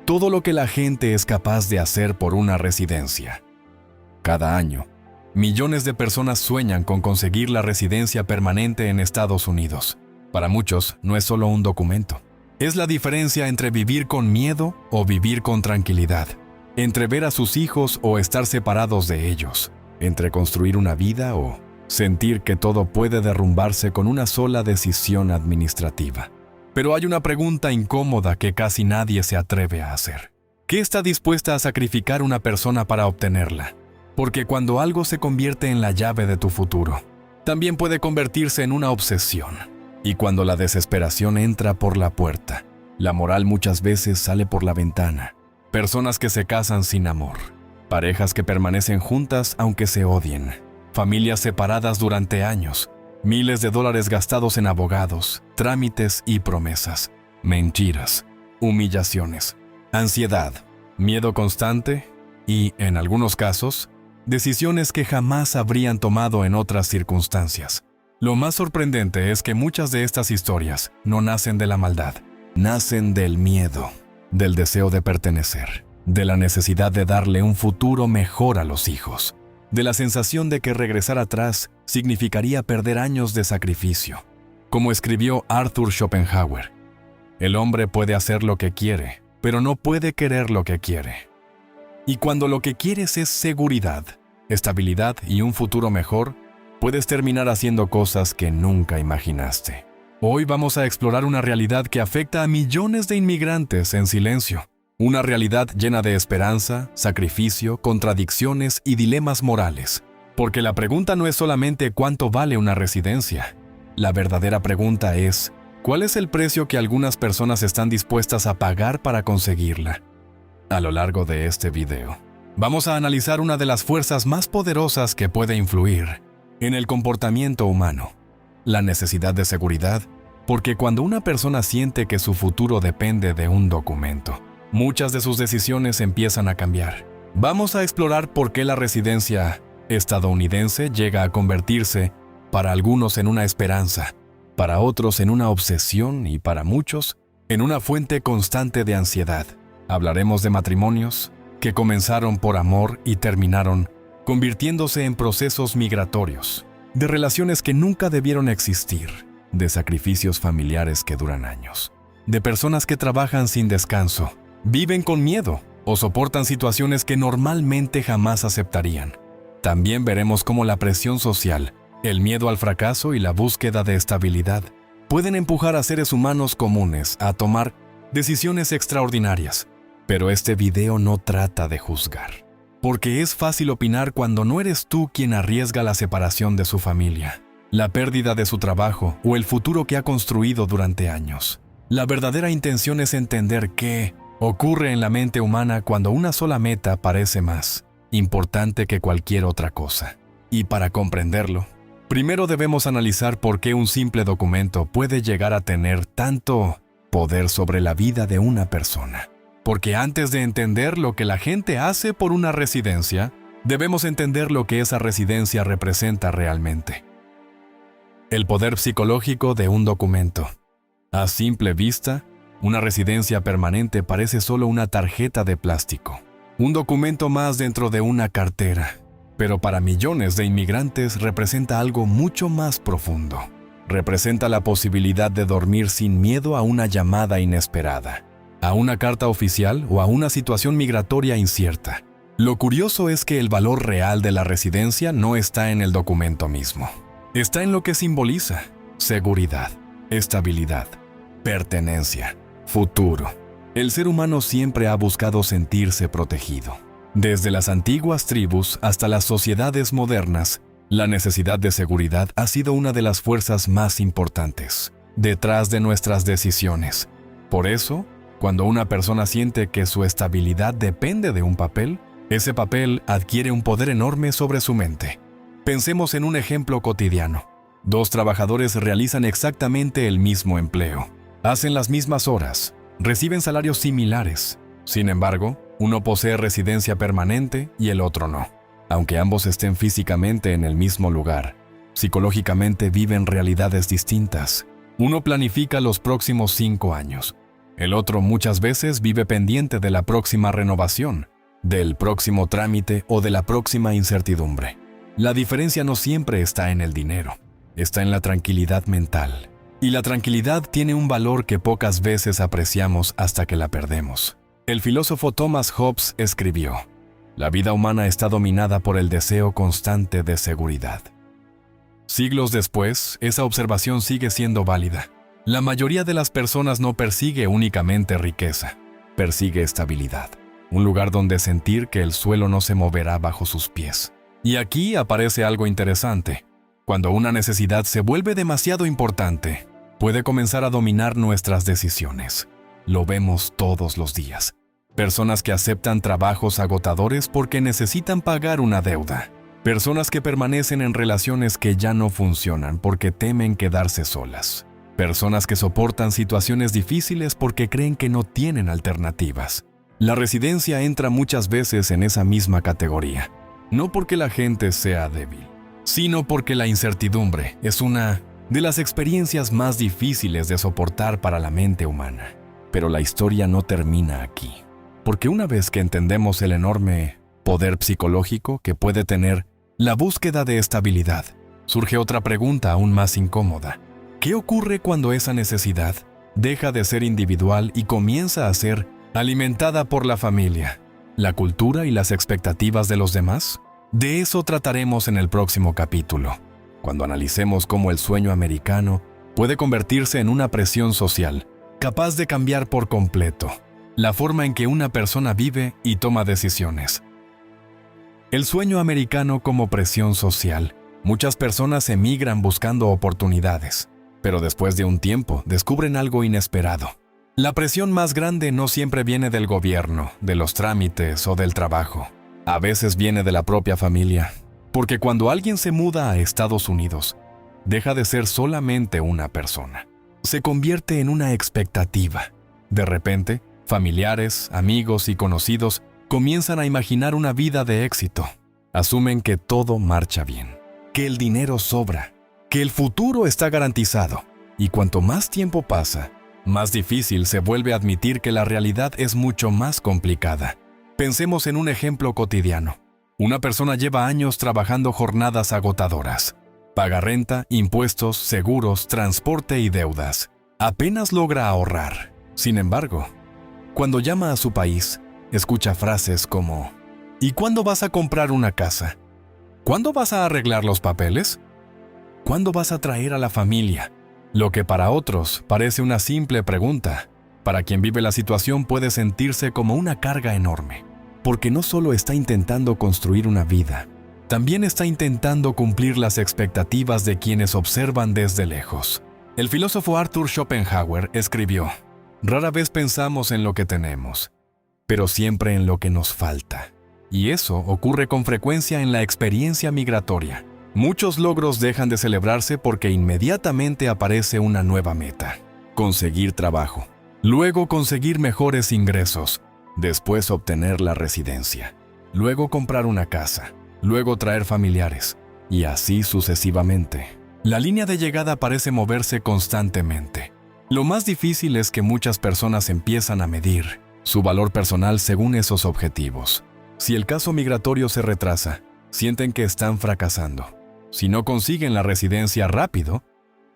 todo lo que la gente es capaz de hacer por una residencia. Cada año, millones de personas sueñan con conseguir la residencia permanente en Estados Unidos. Para muchos, no es solo un documento. Es la diferencia entre vivir con miedo o vivir con tranquilidad, entre ver a sus hijos o estar separados de ellos, entre construir una vida o sentir que todo puede derrumbarse con una sola decisión administrativa. Pero hay una pregunta incómoda que casi nadie se atreve a hacer. ¿Qué está dispuesta a sacrificar una persona para obtenerla? Porque cuando algo se convierte en la llave de tu futuro, también puede convertirse en una obsesión. Y cuando la desesperación entra por la puerta, la moral muchas veces sale por la ventana. Personas que se casan sin amor, parejas que permanecen juntas aunque se odien, familias separadas durante años, miles de dólares gastados en abogados, trámites y promesas, mentiras, humillaciones, ansiedad, miedo constante y, en algunos casos, decisiones que jamás habrían tomado en otras circunstancias. Lo más sorprendente es que muchas de estas historias no nacen de la maldad, nacen del miedo, del deseo de pertenecer, de la necesidad de darle un futuro mejor a los hijos, de la sensación de que regresar atrás significaría perder años de sacrificio. Como escribió Arthur Schopenhauer, el hombre puede hacer lo que quiere, pero no puede querer lo que quiere. Y cuando lo que quieres es seguridad, estabilidad y un futuro mejor, puedes terminar haciendo cosas que nunca imaginaste. Hoy vamos a explorar una realidad que afecta a millones de inmigrantes en silencio. Una realidad llena de esperanza, sacrificio, contradicciones y dilemas morales. Porque la pregunta no es solamente cuánto vale una residencia. La verdadera pregunta es, ¿cuál es el precio que algunas personas están dispuestas a pagar para conseguirla? A lo largo de este video, vamos a analizar una de las fuerzas más poderosas que puede influir en el comportamiento humano, la necesidad de seguridad, porque cuando una persona siente que su futuro depende de un documento, muchas de sus decisiones empiezan a cambiar. Vamos a explorar por qué la residencia estadounidense llega a convertirse, para algunos, en una esperanza, para otros en una obsesión y para muchos, en una fuente constante de ansiedad. Hablaremos de matrimonios que comenzaron por amor y terminaron convirtiéndose en procesos migratorios, de relaciones que nunca debieron existir, de sacrificios familiares que duran años, de personas que trabajan sin descanso, viven con miedo o soportan situaciones que normalmente jamás aceptarían. También veremos cómo la presión social, el miedo al fracaso y la búsqueda de estabilidad pueden empujar a seres humanos comunes a tomar decisiones extraordinarias. Pero este video no trata de juzgar, porque es fácil opinar cuando no eres tú quien arriesga la separación de su familia, la pérdida de su trabajo o el futuro que ha construido durante años. La verdadera intención es entender qué ocurre en la mente humana cuando una sola meta parece más importante que cualquier otra cosa. Y para comprenderlo, primero debemos analizar por qué un simple documento puede llegar a tener tanto poder sobre la vida de una persona. Porque antes de entender lo que la gente hace por una residencia, debemos entender lo que esa residencia representa realmente. El poder psicológico de un documento. A simple vista, una residencia permanente parece solo una tarjeta de plástico, un documento más dentro de una cartera. Pero para millones de inmigrantes representa algo mucho más profundo. Representa la posibilidad de dormir sin miedo a una llamada inesperada, a una carta oficial o a una situación migratoria incierta. Lo curioso es que el valor real de la residencia no está en el documento mismo. Está en lo que simboliza: seguridad, estabilidad, pertenencia, futuro. El ser humano siempre ha buscado sentirse protegido. Desde las antiguas tribus hasta las sociedades modernas, la necesidad de seguridad ha sido una de las fuerzas más importantes detrás de nuestras decisiones. Por eso, cuando una persona siente que su estabilidad depende de un papel, ese papel adquiere un poder enorme sobre su mente. Pensemos en un ejemplo cotidiano. Dos trabajadores realizan exactamente el mismo empleo. Hacen las mismas horas, reciben salarios similares. Sin embargo, uno posee residencia permanente y el otro no. Aunque ambos estén físicamente en el mismo lugar, psicológicamente viven realidades distintas. Uno planifica los próximos 5 años. El otro muchas veces vive pendiente de la próxima renovación, del próximo trámite o de la próxima incertidumbre. La diferencia no siempre está en el dinero, está en la tranquilidad mental. Y la tranquilidad tiene un valor que pocas veces apreciamos hasta que la perdemos. El filósofo Thomas Hobbes escribió: "La vida humana está dominada por el deseo constante de seguridad". Siglos después, esa observación sigue siendo válida. La mayoría de las personas no persigue únicamente riqueza, persigue estabilidad, un lugar donde sentir que el suelo no se moverá bajo sus pies. Y aquí aparece algo interesante. Cuando una necesidad se vuelve demasiado importante, puede comenzar a dominar nuestras decisiones. Lo vemos todos los días. Personas que aceptan trabajos agotadores porque necesitan pagar una deuda. Personas que permanecen en relaciones que ya no funcionan porque temen quedarse solas. Personas que soportan situaciones difíciles porque creen que no tienen alternativas. La residencia entra muchas veces en esa misma categoría. No porque la gente sea débil, sino porque la incertidumbre es una de las experiencias más difíciles de soportar para la mente humana. Pero la historia no termina aquí. Porque una vez que entendemos el enorme poder psicológico que puede tener la búsqueda de estabilidad, surge otra pregunta aún más incómoda. ¿Qué ocurre cuando esa necesidad deja de ser individual y comienza a ser alimentada por la familia, la cultura y las expectativas de los demás? De eso trataremos en el próximo capítulo, cuando analicemos cómo el sueño americano puede convertirse en una presión social, capaz de cambiar por completo la forma en que una persona vive y toma decisiones. El sueño americano como presión social. Muchas personas emigran buscando oportunidades, pero después de un tiempo descubren algo inesperado. La presión más grande no siempre viene del gobierno, de los trámites o del trabajo. A veces viene de la propia familia, porque cuando alguien se muda a Estados Unidos, deja de ser solamente una persona. Se convierte en una expectativa. De repente, familiares, amigos y conocidos comienzan a imaginar una vida de éxito. Asumen que todo marcha bien, que el dinero sobra, que el futuro está garantizado. Y cuanto más tiempo pasa, más difícil se vuelve admitir que la realidad es mucho más complicada. Pensemos en un ejemplo cotidiano. Una persona lleva años trabajando jornadas agotadoras. Paga renta, impuestos, seguros, transporte y deudas. Apenas logra ahorrar. Sin embargo, cuando llama a su país, escucha frases como: ¿y cuándo vas a comprar una casa? ¿Cuándo vas a arreglar los papeles? ¿Cuándo vas a traer a la familia? Lo que para otros parece una simple pregunta, para quien vive la situación puede sentirse como una carga enorme, porque no solo está intentando construir una vida, también está intentando cumplir las expectativas de quienes observan desde lejos. El filósofo Arthur Schopenhauer escribió: "Rara vez pensamos en lo que tenemos, pero siempre en lo que nos falta". Y eso ocurre con frecuencia en la experiencia migratoria. Muchos logros dejan de celebrarse porque inmediatamente aparece una nueva meta: conseguir trabajo, luego conseguir mejores ingresos, después obtener la residencia, luego comprar una casa, luego traer familiares, y así sucesivamente. La línea de llegada parece moverse constantemente. Lo más difícil es que muchas personas empiezan a medir su valor personal según esos objetivos. Si el caso migratorio se retrasa, sienten que están fracasando. Si no consiguen la residencia rápido,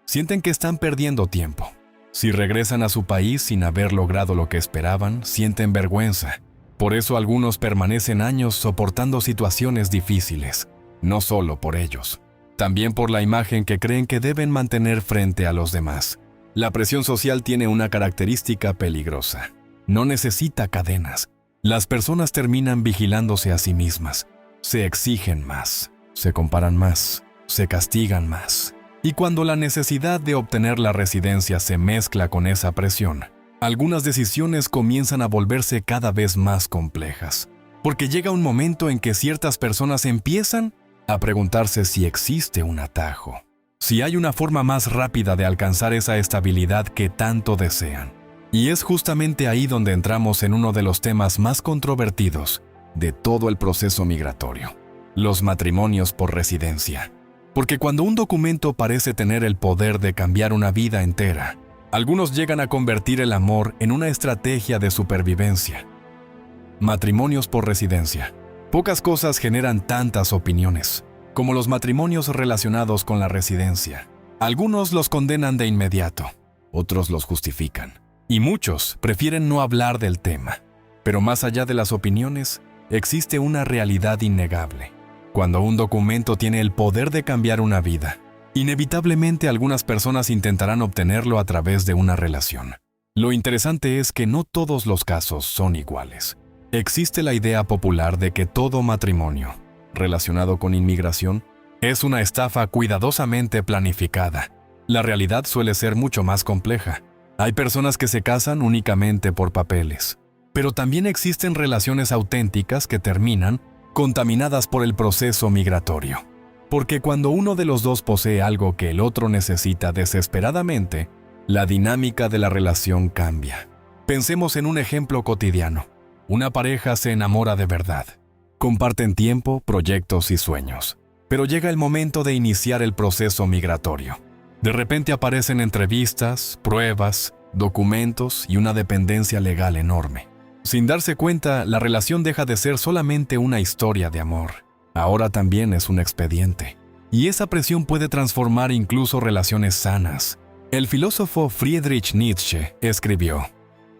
sienten que están perdiendo tiempo. Si regresan a su país sin haber logrado lo que esperaban, sienten vergüenza. Por eso algunos permanecen años soportando situaciones difíciles, no solo por ellos, también por la imagen que creen que deben mantener frente a los demás. La presión social tiene una característica peligrosa. No necesita cadenas. Las personas terminan vigilándose a sí mismas. Se exigen más, se comparan más, se castigan más. Y cuando la necesidad de obtener la residencia se mezcla con esa presión, algunas decisiones comienzan a volverse cada vez más complejas. Porque llega un momento en que ciertas personas empiezan a preguntarse si existe un atajo, si hay una forma más rápida de alcanzar esa estabilidad que tanto desean. Y es justamente ahí donde entramos en uno de los temas más controvertidos de todo el proceso migratorio: los matrimonios por residencia. Porque cuando un documento parece tener el poder de cambiar una vida entera, Algunos llegan a convertir el amor en una estrategia de supervivencia. Matrimonios por residencia. Pocas cosas generan tantas opiniones como los matrimonios relacionados con la residencia. Algunos los condenan de inmediato, otros los justifican, y muchos prefieren no hablar del tema. Pero más allá de las opiniones, existe una realidad innegable. Cuando un documento tiene el poder de cambiar una vida, inevitablemente algunas personas intentarán obtenerlo a través de una relación. Lo interesante es que no todos los casos son iguales. Existe la idea popular de que todo matrimonio relacionado con inmigración es una estafa cuidadosamente planificada. La realidad suele ser mucho más compleja. Hay personas que se casan únicamente por papeles, pero también existen relaciones auténticas que terminan contaminadas por el proceso migratorio. Porque cuando uno de los dos posee algo que el otro necesita desesperadamente, la dinámica de la relación cambia. Pensemos en un ejemplo cotidiano. Una pareja se enamora de verdad. Comparten tiempo, proyectos y sueños. Pero llega el momento de iniciar el proceso migratorio. De repente aparecen entrevistas, pruebas, documentos y una dependencia legal enorme. Sin darse cuenta, la relación deja de ser solamente una historia de amor. Ahora también es un expediente. Y esa presión puede transformar incluso relaciones sanas. El filósofo Friedrich Nietzsche escribió: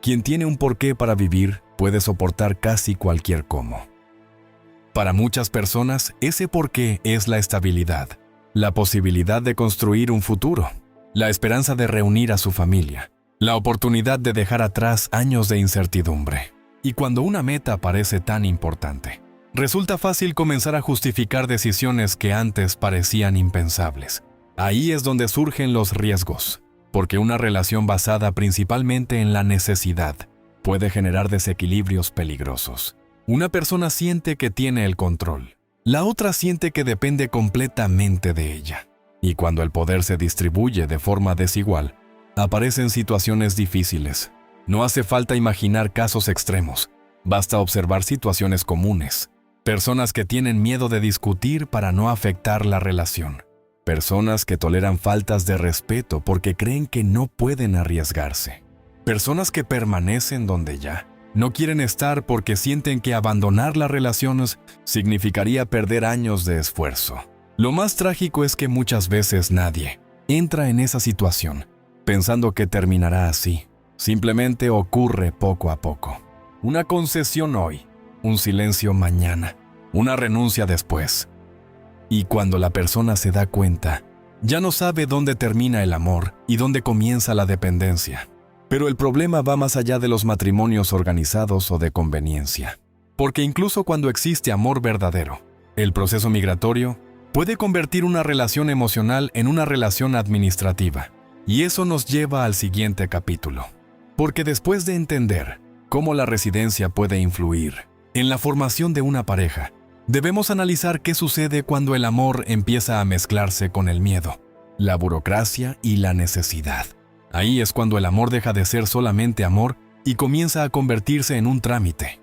"Quien tiene un porqué para vivir puede soportar casi cualquier cómo". Para muchas personas, ese porqué es la estabilidad, la posibilidad de construir un futuro, la esperanza de reunir a su familia, la oportunidad de dejar atrás años de incertidumbre. Y cuando una meta parece tan importante, resulta fácil comenzar a justificar decisiones que antes parecían impensables. Ahí es donde surgen los riesgos, porque una relación basada principalmente en la necesidad puede generar desequilibrios peligrosos. Una persona siente que tiene el control, la otra siente que depende completamente de ella. Y cuando el poder se distribuye de forma desigual, aparecen situaciones difíciles. No hace falta imaginar casos extremos, basta observar situaciones comunes. Personas que tienen miedo de discutir para no afectar la relación. Personas que toleran faltas de respeto porque creen que no pueden arriesgarse. Personas que permanecen donde ya no quieren estar porque sienten que abandonar las relaciones significaría perder años de esfuerzo. Lo más trágico es que muchas veces nadie entra en esa situación pensando que terminará así. Simplemente ocurre poco a poco. Una concesión hoy, un silencio mañana, una renuncia después. Y cuando la persona se da cuenta, ya no sabe dónde termina el amor y dónde comienza la dependencia. Pero el problema va más allá de los matrimonios organizados o de conveniencia. Porque incluso cuando existe amor verdadero, el proceso migratorio puede convertir una relación emocional en una relación administrativa. Y eso nos lleva al siguiente capítulo. Porque después de entender cómo la residencia puede influir en la formación de una pareja, debemos analizar qué sucede cuando el amor empieza a mezclarse con el miedo, la burocracia y la necesidad. Ahí es cuando el amor deja de ser solamente amor y comienza a convertirse en un trámite.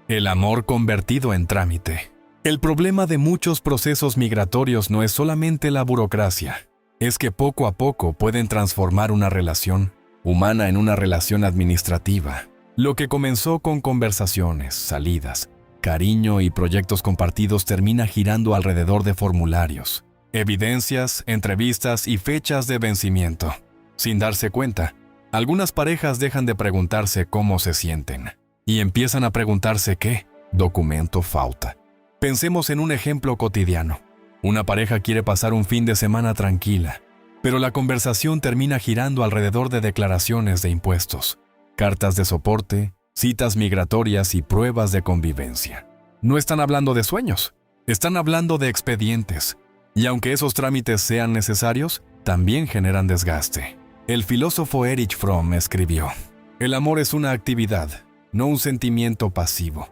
El amor convertido en trámite. El problema de muchos procesos migratorios no es solamente la burocracia, es que poco a poco pueden transformar una relación humana en una relación administrativa. Lo que comenzó con conversaciones, salidas, cariño y proyectos compartidos termina girando alrededor de formularios, evidencias, entrevistas y fechas de vencimiento. Sin darse cuenta, algunas parejas dejan de preguntarse cómo se sienten y empiezan a preguntarse qué documento falta. Pensemos en un ejemplo cotidiano. Una pareja quiere pasar un fin de semana tranquila, pero la conversación termina girando alrededor de declaraciones de impuestos, cartas de soporte, citas migratorias y pruebas de convivencia. No están hablando de sueños, están hablando de expedientes. Y aunque esos trámites sean necesarios, también generan desgaste. El filósofo Erich Fromm escribió: "El amor es una actividad, no un sentimiento pasivo".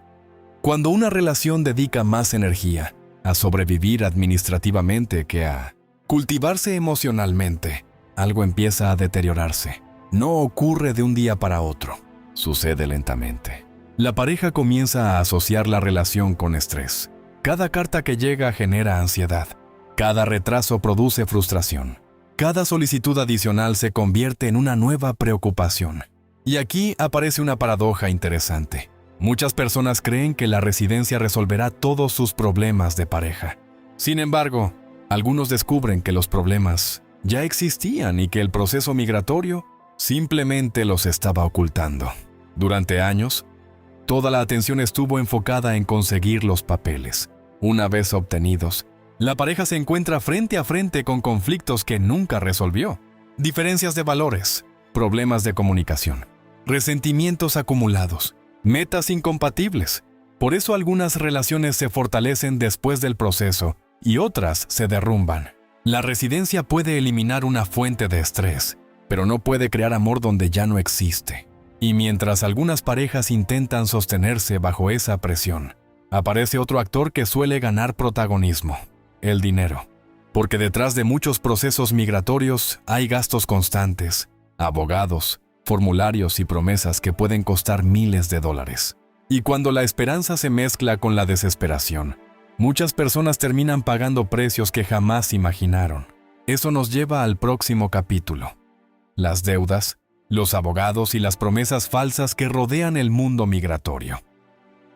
Cuando una relación dedica más energía a sobrevivir administrativamente que a cultivarse emocionalmente, algo empieza a deteriorarse. No ocurre de un día para otro, sucede lentamente. La pareja comienza a asociar la relación con estrés. Cada carta que llega genera ansiedad. Cada retraso produce frustración. Cada solicitud adicional se convierte en una nueva preocupación. Y aquí aparece una paradoja interesante. Muchas personas creen que la residencia resolverá todos sus problemas de pareja. Sin embargo, algunos descubren que los problemas ya existían y que el proceso migratorio simplemente los estaba ocultando. Durante años, toda la atención estuvo enfocada en conseguir los papeles. Una vez obtenidos, la pareja se encuentra frente a frente con conflictos que nunca resolvió. Diferencias de valores, problemas de comunicación, resentimientos acumulados, metas incompatibles. Por eso algunas relaciones se fortalecen después del proceso y otras se derrumban. La residencia puede eliminar una fuente de estrés, pero no puede crear amor donde ya no existe. Y mientras algunas parejas intentan sostenerse bajo esa presión, aparece otro actor que suele ganar protagonismo: el dinero. Porque detrás de muchos procesos migratorios hay gastos constantes, abogados, formularios y promesas que pueden costar miles de dólares. Y cuando la esperanza se mezcla con la desesperación, muchas personas terminan pagando precios que jamás imaginaron. Eso nos lleva al próximo capítulo: las deudas, los abogados y las promesas falsas que rodean el mundo migratorio.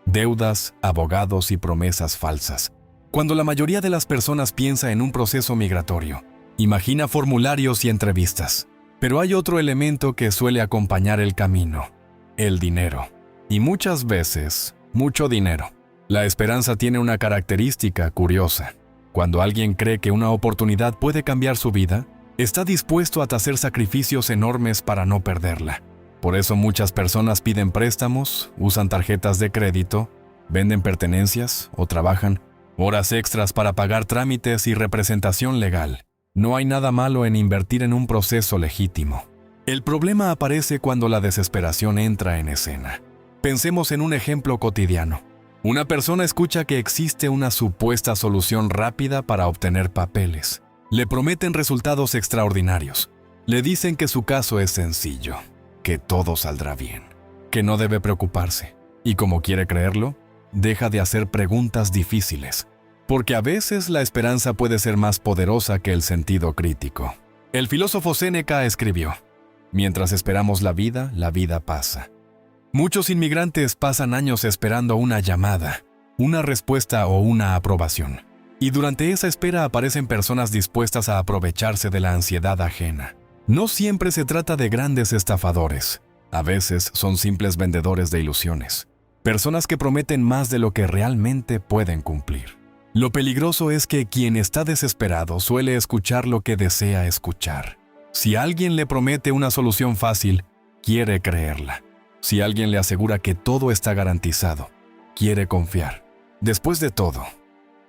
Deudas, abogados y promesas falsas. Cuando la mayoría de las personas piensa en un proceso migratorio, imagina formularios y entrevistas. Pero hay otro elemento que suele acompañar el camino: el dinero. Y muchas veces, mucho dinero. La esperanza tiene una característica curiosa. Cuando alguien cree que una oportunidad puede cambiar su vida, está dispuesto a hacer sacrificios enormes para no perderla. Por eso muchas personas piden préstamos, usan tarjetas de crédito, venden pertenencias o trabajan horas extras para pagar trámites y representación legal. No hay nada malo en invertir en un proceso legítimo. El problema aparece cuando la desesperación entra en escena. Pensemos en un ejemplo cotidiano. Una persona escucha que existe una supuesta solución rápida para obtener papeles. Le prometen resultados extraordinarios. Le dicen que su caso es sencillo, que todo saldrá bien, que no debe preocuparse. Y como quiere creerlo, deja de hacer preguntas difíciles. Porque a veces la esperanza puede ser más poderosa que el sentido crítico. El filósofo Séneca escribió: mientras esperamos la vida pasa. Muchos inmigrantes pasan años esperando una llamada, una respuesta o una aprobación. Y durante esa espera aparecen personas dispuestas a aprovecharse de la ansiedad ajena. No siempre se trata de grandes estafadores. A veces son simples vendedores de ilusiones. Personas que prometen más de lo que realmente pueden cumplir. Lo peligroso es que quien está desesperado suele escuchar lo que desea escuchar. Si alguien le promete una solución fácil, quiere creerla. Si alguien le asegura que todo está garantizado, quiere confiar. Después de todo,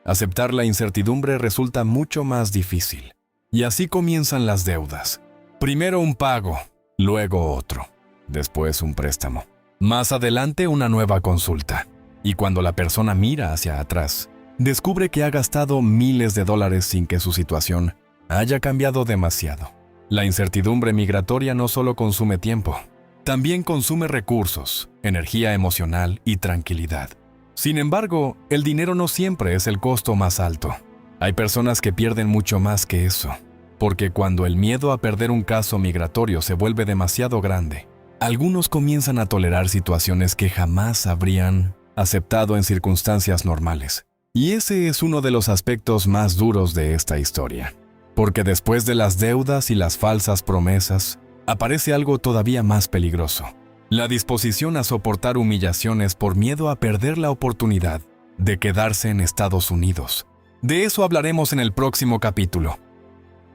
aceptar la incertidumbre resulta mucho más difícil. Y así comienzan las deudas. Primero un pago, luego otro, después un préstamo. Más adelante una nueva consulta. Y cuando la persona mira hacia atrás, descubre que ha gastado miles de dólares sin que su situación haya cambiado demasiado. La incertidumbre migratoria no solo consume tiempo, también consume recursos, energía emocional y tranquilidad. Sin embargo, el dinero no siempre es el costo más alto. Hay personas que pierden mucho más que eso, porque cuando el miedo a perder un caso migratorio se vuelve demasiado grande, algunos comienzan a tolerar situaciones que jamás habrían aceptado en circunstancias normales. Y ese es uno de los aspectos más duros de esta historia. Porque después de las deudas y las falsas promesas, aparece algo todavía más peligroso: la disposición a soportar humillaciones por miedo a perder la oportunidad de quedarse en Estados Unidos. De eso hablaremos en el próximo capítulo.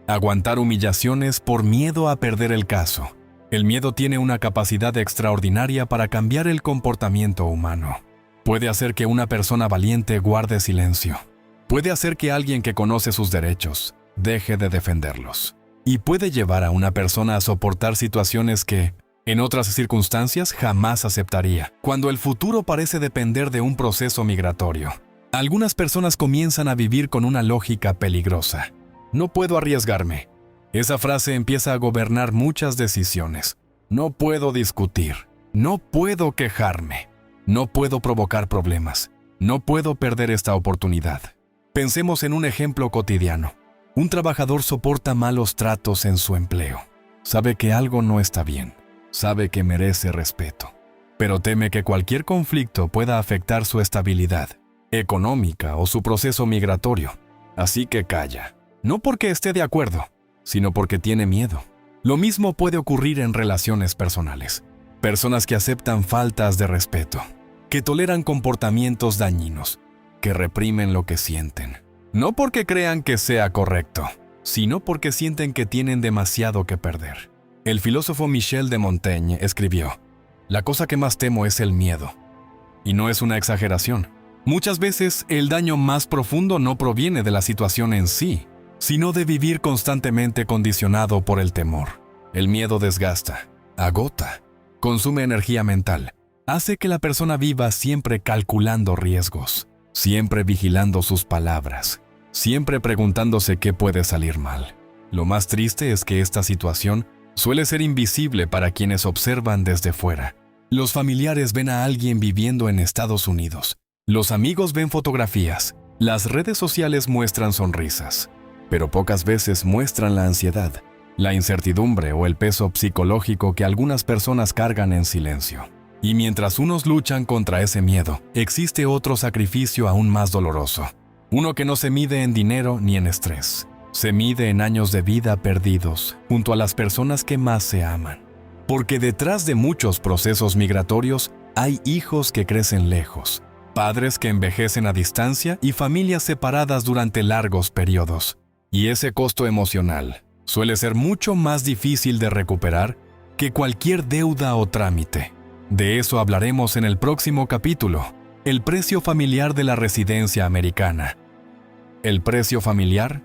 Aguantar humillaciones por miedo a perder el caso. El miedo tiene una capacidad extraordinaria para cambiar el comportamiento humano. Puede hacer que una persona valiente guarde silencio. Puede hacer que alguien que conoce sus derechos deje de defenderlos. Y puede llevar a una persona a soportar situaciones que, en otras circunstancias, jamás aceptaría. Cuando el futuro parece depender de un proceso migratorio, algunas personas comienzan a vivir con una lógica peligrosa. No puedo arriesgarme. Esa frase empieza a gobernar muchas decisiones. No puedo discutir. No puedo quejarme. No puedo provocar problemas. No puedo perder esta oportunidad. Pensemos en un ejemplo cotidiano. Un trabajador soporta malos tratos en su empleo. Sabe que algo no está bien. Sabe que merece respeto. Pero teme que cualquier conflicto pueda afectar su estabilidad económica o su proceso migratorio. Así que calla. No porque esté de acuerdo, sino porque tiene miedo. Lo mismo puede ocurrir en relaciones personales. Personas que aceptan faltas de respeto, que toleran comportamientos dañinos, que reprimen lo que sienten. No porque crean que sea correcto, sino porque sienten que tienen demasiado que perder. El filósofo Michel de Montaigne escribió: "La cosa que más temo es el miedo". Y no es una exageración. Muchas veces el daño más profundo no proviene de la situación en sí, sino de vivir constantemente condicionado por el temor. El miedo desgasta, agota, consume energía mental, hace que la persona viva siempre calculando riesgos, siempre vigilando sus palabras, siempre preguntándose qué puede salir mal. Lo más triste es que esta situación suele ser invisible para quienes observan desde fuera. Los familiares ven a alguien viviendo en Estados Unidos. Los amigos ven fotografías. Las redes sociales muestran sonrisas. Pero pocas veces muestran la ansiedad, la incertidumbre o el peso psicológico que algunas personas cargan en silencio. Y mientras unos luchan contra ese miedo, existe otro sacrificio aún más doloroso. Uno que no se mide en dinero ni en estrés. Se mide en años de vida perdidos junto a las personas que más se aman. Porque detrás de muchos procesos migratorios hay hijos que crecen lejos, padres que envejecen a distancia y familias separadas durante largos periodos. Y ese costo emocional suele ser mucho más difícil de recuperar que cualquier deuda o trámite. De eso hablaremos en el próximo capítulo: el precio familiar de la residencia americana. El precio familiar.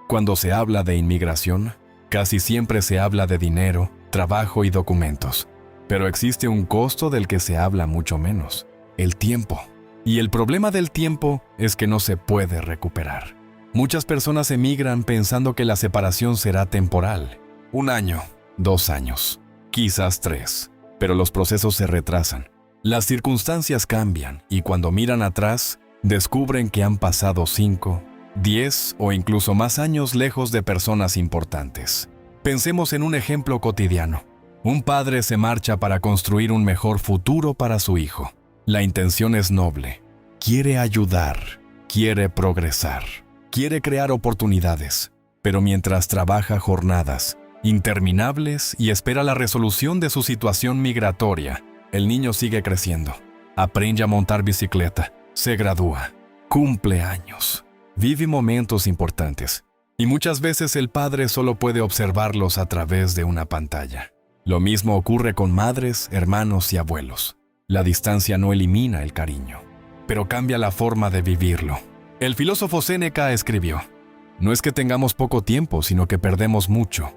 Cuando se habla de inmigración, casi siempre se habla de dinero, trabajo y documentos. Pero existe un costo del que se habla mucho menos: el tiempo. Y el problema del tiempo es que no se puede recuperar. Muchas personas emigran pensando que la separación será temporal. 1 año, 2 años, quizás 3. Pero los procesos se retrasan. Las circunstancias cambian y cuando miran atrás, descubren que han pasado 5, 10 o incluso más años lejos de personas importantes. Pensemos en un ejemplo cotidiano. Un padre se marcha para construir un mejor futuro para su hijo. La intención es noble. Quiere ayudar, quiere progresar, quiere crear oportunidades. Pero mientras trabaja jornadas interminables y espera la resolución de su situación migratoria, el niño sigue creciendo. Aprende a montar bicicleta, se gradúa, cumple años, vive momentos importantes. Y muchas veces el padre solo puede observarlos a través de una pantalla. Lo mismo ocurre con madres, hermanos y abuelos. La distancia no elimina el cariño, pero cambia la forma de vivirlo. El filósofo Séneca escribió: "No es que tengamos poco tiempo, sino que perdemos mucho".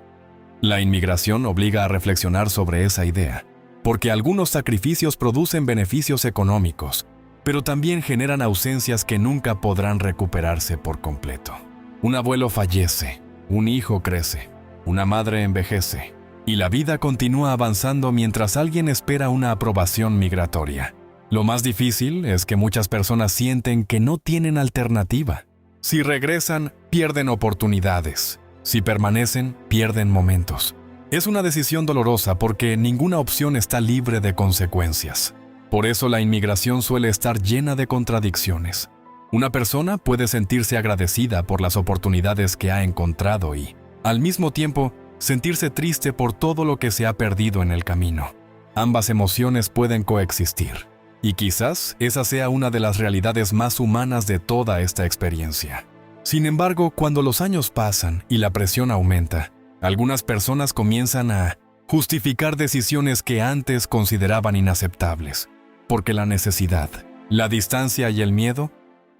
La inmigración obliga a reflexionar sobre esa idea, porque algunos sacrificios producen beneficios económicos, pero también generan ausencias que nunca podrán recuperarse por completo. Un abuelo fallece, un hijo crece, una madre envejece, y la vida continúa avanzando mientras alguien espera una aprobación migratoria. Lo más difícil es que muchas personas sienten que no tienen alternativa. Si regresan, pierden oportunidades. Si permanecen, pierden momentos. Es una decisión dolorosa porque ninguna opción está libre de consecuencias. Por eso la inmigración suele estar llena de contradicciones. Una persona puede sentirse agradecida por las oportunidades que ha encontrado y, al mismo tiempo, sentirse triste por todo lo que se ha perdido en el camino. Ambas emociones pueden coexistir, y quizás esa sea una de las realidades más humanas de toda esta experiencia. Sin embargo, cuando los años pasan y la presión aumenta, algunas personas comienzan a justificar decisiones que antes consideraban inaceptables, porque la necesidad, la distancia y el miedo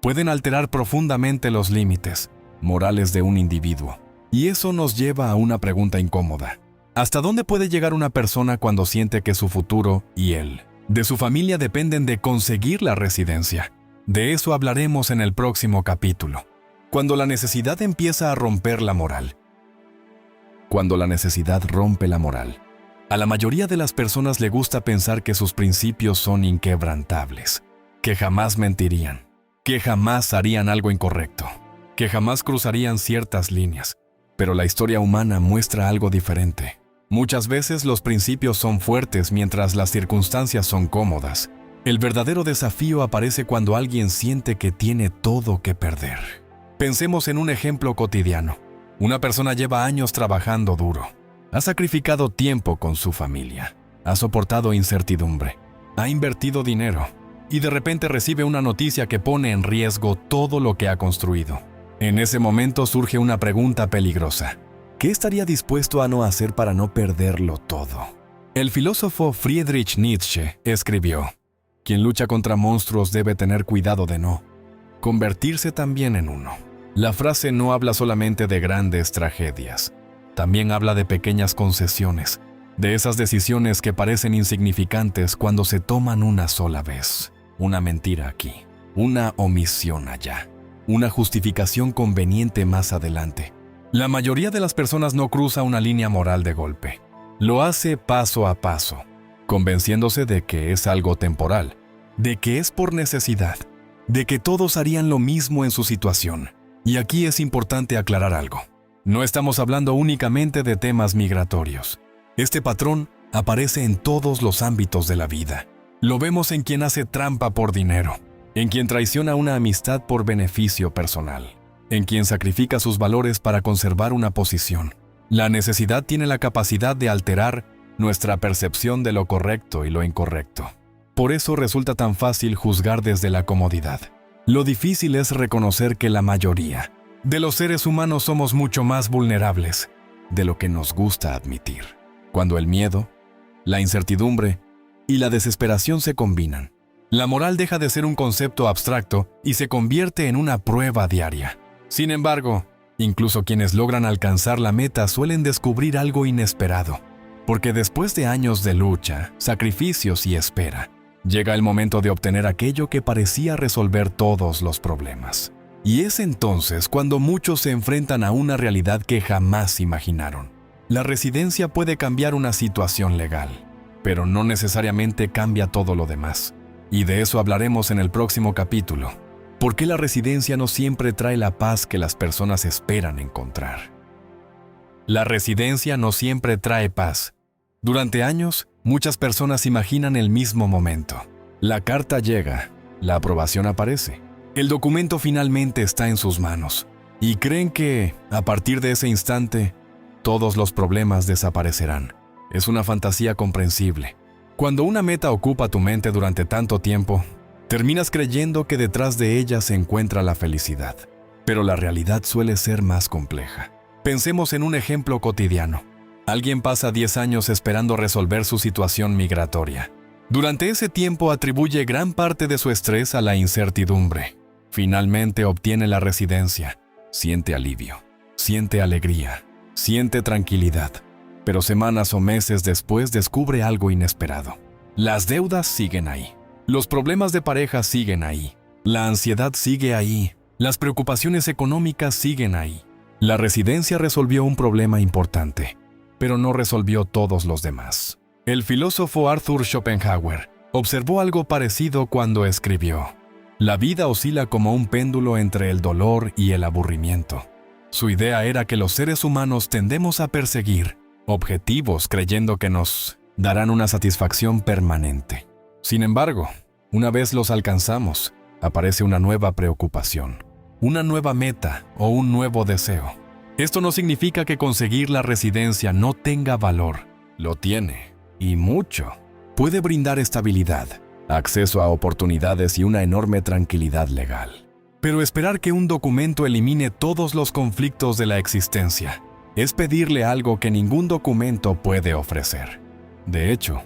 pueden alterar profundamente los límites morales de un individuo. Y eso nos lleva a una pregunta incómoda. ¿Hasta dónde puede llegar una persona cuando siente que su futuro y él, de su familia, dependen de conseguir la residencia? De eso hablaremos en el próximo capítulo. Cuando la necesidad empieza a romper la moral. Cuando la necesidad rompe la moral. A la mayoría de las personas le gusta pensar que sus principios son inquebrantables, que jamás mentirían, que jamás harían algo incorrecto. que jamás cruzarían ciertas líneas. Pero la historia humana muestra algo diferente. Muchas veces los principios son fuertes mientras las circunstancias son cómodas. El verdadero desafío aparece cuando alguien siente que tiene todo que perder. Pensemos en un ejemplo cotidiano. Una persona lleva años trabajando duro. Ha sacrificado tiempo con su familia. Ha soportado incertidumbre. Ha invertido dinero. Y de repente recibe una noticia que pone en riesgo todo lo que ha construido. En ese momento surge una pregunta peligrosa. ¿Qué estaría dispuesto a no hacer para no perderlo todo? El filósofo Friedrich Nietzsche escribió: quien lucha contra monstruos debe tener cuidado de no convertirse también en uno. La frase no habla solamente de grandes tragedias, también habla de pequeñas concesiones, de esas decisiones que parecen insignificantes cuando se toman una sola vez. Una mentira aquí, una omisión allá, una justificación conveniente más adelante. La mayoría de las personas no cruza una línea moral de golpe. Lo hace paso a paso, convenciéndose de que es algo temporal, de que es por necesidad, de que todos harían lo mismo en su situación. Y aquí es importante aclarar algo. No estamos hablando únicamente de temas migratorios. Este patrón aparece en todos los ámbitos de la vida. Lo vemos en quien hace trampa por dinero, en quien traiciona una amistad por beneficio personal, en quien sacrifica sus valores para conservar una posición. La necesidad tiene la capacidad de alterar nuestra percepción de lo correcto y lo incorrecto. Por eso resulta tan fácil juzgar desde la comodidad. Lo difícil es reconocer que la mayoría de los seres humanos somos mucho más vulnerables de lo que nos gusta admitir. Cuando el miedo, la incertidumbre y la desesperación se combinan, la moral deja de ser un concepto abstracto y se convierte en una prueba diaria. Sin embargo, incluso quienes logran alcanzar la meta suelen descubrir algo inesperado, porque después de años de lucha, sacrificios y espera, llega el momento de obtener aquello que parecía resolver todos los problemas. Y es entonces cuando muchos se enfrentan a una realidad que jamás imaginaron. La residencia puede cambiar una situación legal, pero no necesariamente cambia todo lo demás. Y de eso hablaremos en el próximo capítulo. ¿Por qué la residencia no siempre trae la paz que las personas esperan encontrar? La residencia no siempre trae paz. Durante años, muchas personas imaginan el mismo momento. La carta llega, la aprobación aparece, el documento finalmente está en sus manos, y creen que, a partir de ese instante, todos los problemas desaparecerán. Es una fantasía comprensible. Cuando una meta ocupa tu mente durante tanto tiempo, terminas creyendo que detrás de ella se encuentra la felicidad. Pero la realidad suele ser más compleja. Pensemos en un ejemplo cotidiano. Alguien pasa 10 años esperando resolver su situación migratoria. Durante ese tiempo atribuye gran parte de su estrés a la incertidumbre. Finalmente obtiene la residencia. Siente alivio, siente alegría, siente tranquilidad. Pero semanas o meses después descubre algo inesperado. Las deudas siguen ahí. Los problemas de pareja siguen ahí. La ansiedad sigue ahí. Las preocupaciones económicas siguen ahí. La residencia resolvió un problema importante, pero no resolvió todos los demás. El filósofo Arthur Schopenhauer observó algo parecido cuando escribió: la vida oscila como un péndulo entre el dolor y el aburrimiento. Su idea era que los seres humanos tendemos a perseguir objetivos creyendo que nos darán una satisfacción permanente. Sin embargo, una vez los alcanzamos, aparece una nueva preocupación, una nueva meta o un nuevo deseo. Esto no significa que conseguir la residencia no tenga valor. Lo tiene, y mucho. Puede brindar estabilidad, acceso a oportunidades y una enorme tranquilidad legal. Pero esperar que un documento elimine todos los conflictos de la existencia es pedirle algo que ningún documento puede ofrecer. De hecho,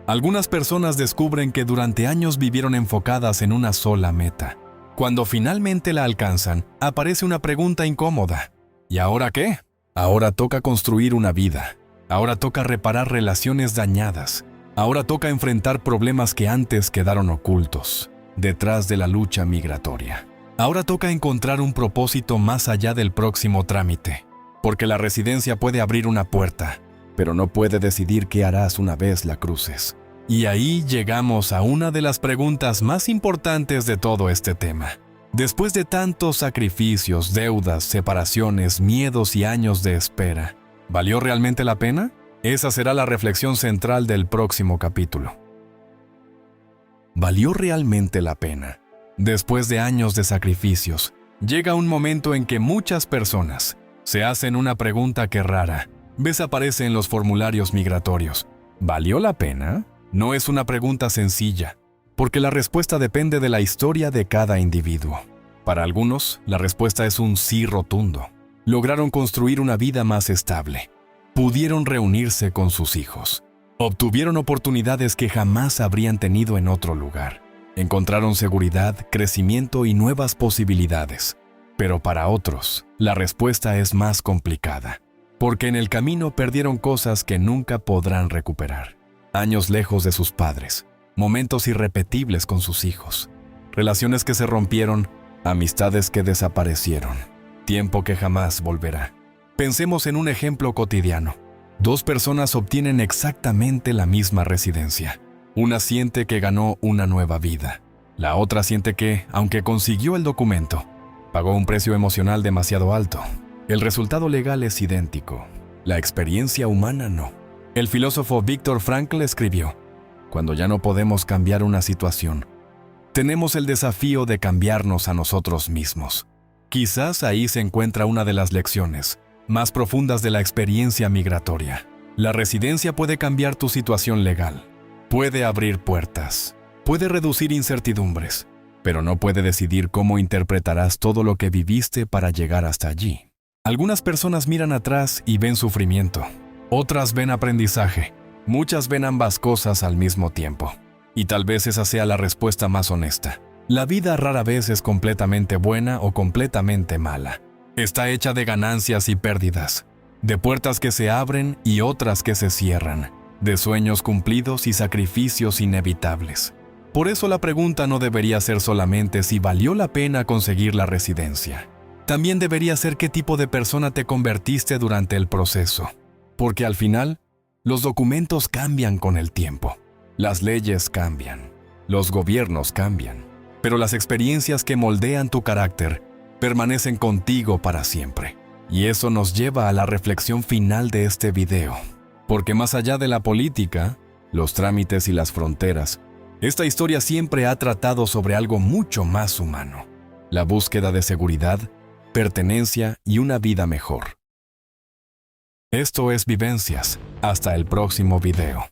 algunas personas descubren que durante años vivieron enfocadas en una sola meta. Cuando finalmente la alcanzan, aparece una pregunta incómoda. ¿Y ahora qué? Ahora toca construir una vida. Ahora toca reparar relaciones dañadas. Ahora toca enfrentar problemas que antes quedaron ocultos, detrás de la lucha migratoria. Ahora toca encontrar un propósito más allá del próximo trámite. Porque la residencia puede abrir una puerta, pero no puede decidir qué harás una vez la cruces. Y ahí llegamos a una de las preguntas más importantes de todo este tema. Después de tantos sacrificios, deudas, separaciones, miedos y años de espera, ¿valió realmente la pena? Esa será la reflexión central del próximo capítulo. ¿Valió realmente la pena? Después de años de sacrificios, llega un momento en que muchas personas se hacen una pregunta que rara vez aparece en los formularios migratorios. ¿Valió la pena? No es una pregunta sencilla, porque la respuesta depende de la historia de cada individuo. Para algunos, la respuesta es un sí rotundo. Lograron construir una vida más estable. Pudieron reunirse con sus hijos. Obtuvieron oportunidades que jamás habrían tenido en otro lugar. Encontraron seguridad, crecimiento y nuevas posibilidades. Pero para otros, la respuesta es más complicada, porque en el camino perdieron cosas que nunca podrán recuperar. Años lejos de sus padres, momentos irrepetibles con sus hijos, relaciones que se rompieron, amistades que desaparecieron, tiempo que jamás volverá. Pensemos en un ejemplo cotidiano. Dos personas obtienen exactamente la misma residencia. Una siente que ganó una nueva vida. La otra siente que, aunque consiguió el documento, pagó un precio emocional demasiado alto. El resultado legal es idéntico. La experiencia humana no. El filósofo Viktor Frankl escribió: cuando ya no podemos cambiar una situación, tenemos el desafío de cambiarnos a nosotros mismos. Quizás ahí se encuentra una de las lecciones más profundas de la experiencia migratoria. La residencia puede cambiar tu situación legal, puede abrir puertas, puede reducir incertidumbres, pero no puede decidir cómo interpretarás todo lo que viviste para llegar hasta allí. Algunas personas miran atrás y ven sufrimiento, otras ven aprendizaje, muchas ven ambas cosas al mismo tiempo. Y tal vez esa sea la respuesta más honesta. La vida rara vez es completamente buena o completamente mala. Está hecha de ganancias y pérdidas, de puertas que se abren y otras que se cierran, de sueños cumplidos y sacrificios inevitables. Por eso la pregunta no debería ser solamente si valió la pena conseguir la residencia. También debería ser qué tipo de persona te convertiste durante el proceso. Porque al final, los documentos cambian con el tiempo. Las leyes cambian. Los gobiernos cambian. Pero las experiencias que moldean tu carácter permanecen contigo para siempre. Y eso nos lleva a la reflexión final de este video. Porque más allá de la política, los trámites y las fronteras, esta historia siempre ha tratado sobre algo mucho más humano: la búsqueda de seguridad, pertenencia y una vida mejor. Esto es Vivencias. Hasta el próximo video.